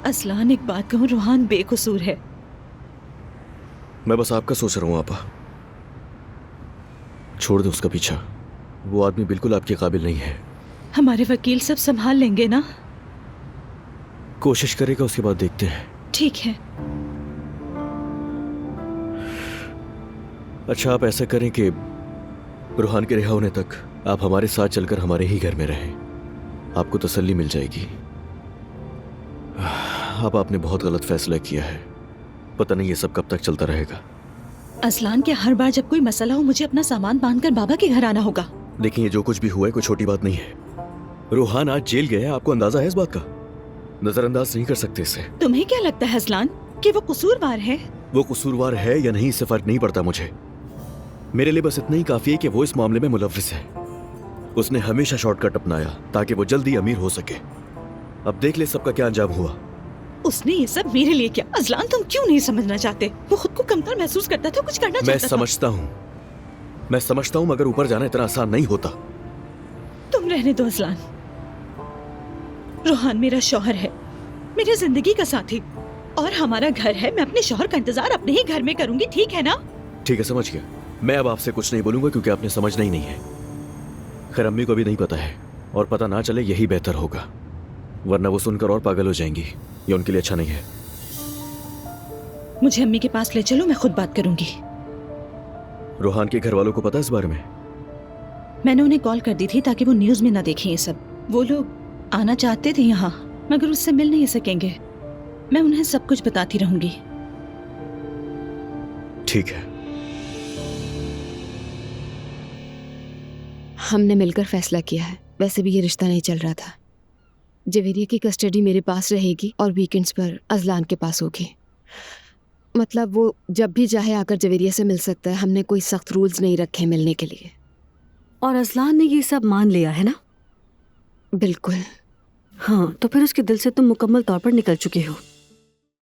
असलान, एक बात कहूँ, रूहान बेकसूर है। मैं बस आपका सोच रहा हूँ आपा। छोड़ दो उसका पीछा। वो आदमी बिल्कुल आपके काबिल नहीं है। हमारे वकील सब संभाल लेंगे ना? कोशिश करेगा, उसके बाद देखते हैं। ठीक है। अच्छा, आप ऐसा करें कि रूहान के रिहा होने तक आप हमारे साथ चलकर हमारे ही घर में रहें। आपको तसल्ली मिल जाएगी। अब आपने बहुत गलत फैसला किया है। पता नहीं ये सब कब तक चलता रहेगा। असलान, क्या हर बार जब कोई मसला हो मुझे अपना सामान बांधकर बाबा के घर आना होगा? देखिए, जो कुछ भी हुआ है कोई छोटी बात नहीं है। रूहान आज जेल गया है, आपको अंदाजा है इस बात का? नजरअंदाज नहीं कर सकते इसे। तुम्हें क्या लगता है असलान कि वो कसूरवार है? वो कसूरवार है या नहीं इससे फर्क नहीं पड़ता मुझे। मेरे लिए बस इतना ही काफी है कि वो इस मामले में मुलव्विस है। उसने हमेशा शॉर्टकट अपनाया ताकि वो जल्दी अमीर हो सके। अब देख ले सबका क्या अंजाम हुआ। उसने ये सब मेरे लिए किया। असलान, तुम क्यों नहीं समझना चाहते? वो खुद को कमतर महसूस करता था, कुछ करना मैं चाहता था। मैं समझता हूँ मगर ऊपर जाना इतना आसान नहीं होता। तुम रहने दो असलान। रूहान मेरा शौहर है, मेरी जिंदगी का साथी, और हमारा घर है। मैं अपने शौहर का इंतजार अपने ही घर में करूंगी, ठीक है ना? ठीक है, समझ गया। मैं अब आपसे कुछ नहीं बोलूंगा क्योंकि आपने समझना ही नहीं है। खैर, अम्मी को भी नहीं पता है और पता ना चले यही बेहतर होगा, वरना वो सुनकर और पागल हो जाएंगी। ये उनके लिए अच्छा नहीं है। मुझे अम्मी के पास ले चलो, मैं खुद बात करूंगी। रूहान के घर वालों को पता है इस बारे में? मैंने उन्हें कॉल कर दी थी ताकि वो न्यूज में ना देखें ये सब। वो लोग आना चाहते थे यहाँ, मगर उससे मिल नहीं सकेंगे। मैं उन्हें सब कुछ बताती रहूंगी। ठीक है। हमने मिलकर फैसला किया है। वैसे भी ये रिश्ता नहीं चल रहा था। जवेरिया की कस्टडी मेरे पास रहेगी और वीकेंड्स पर अजलान के पास होगी। मतलब वो जब भी चाहे आकर जवेरिया से मिल सकता है। हमने कोई सख्त रूल्स नहीं रखे मिलने के लिए। और अजलान ने ये सब मान लिया है ना? बिल्कुल। हाँ, तो फिर उसके दिल से तुम मुकम्मल तौर पर निकल चुके हो।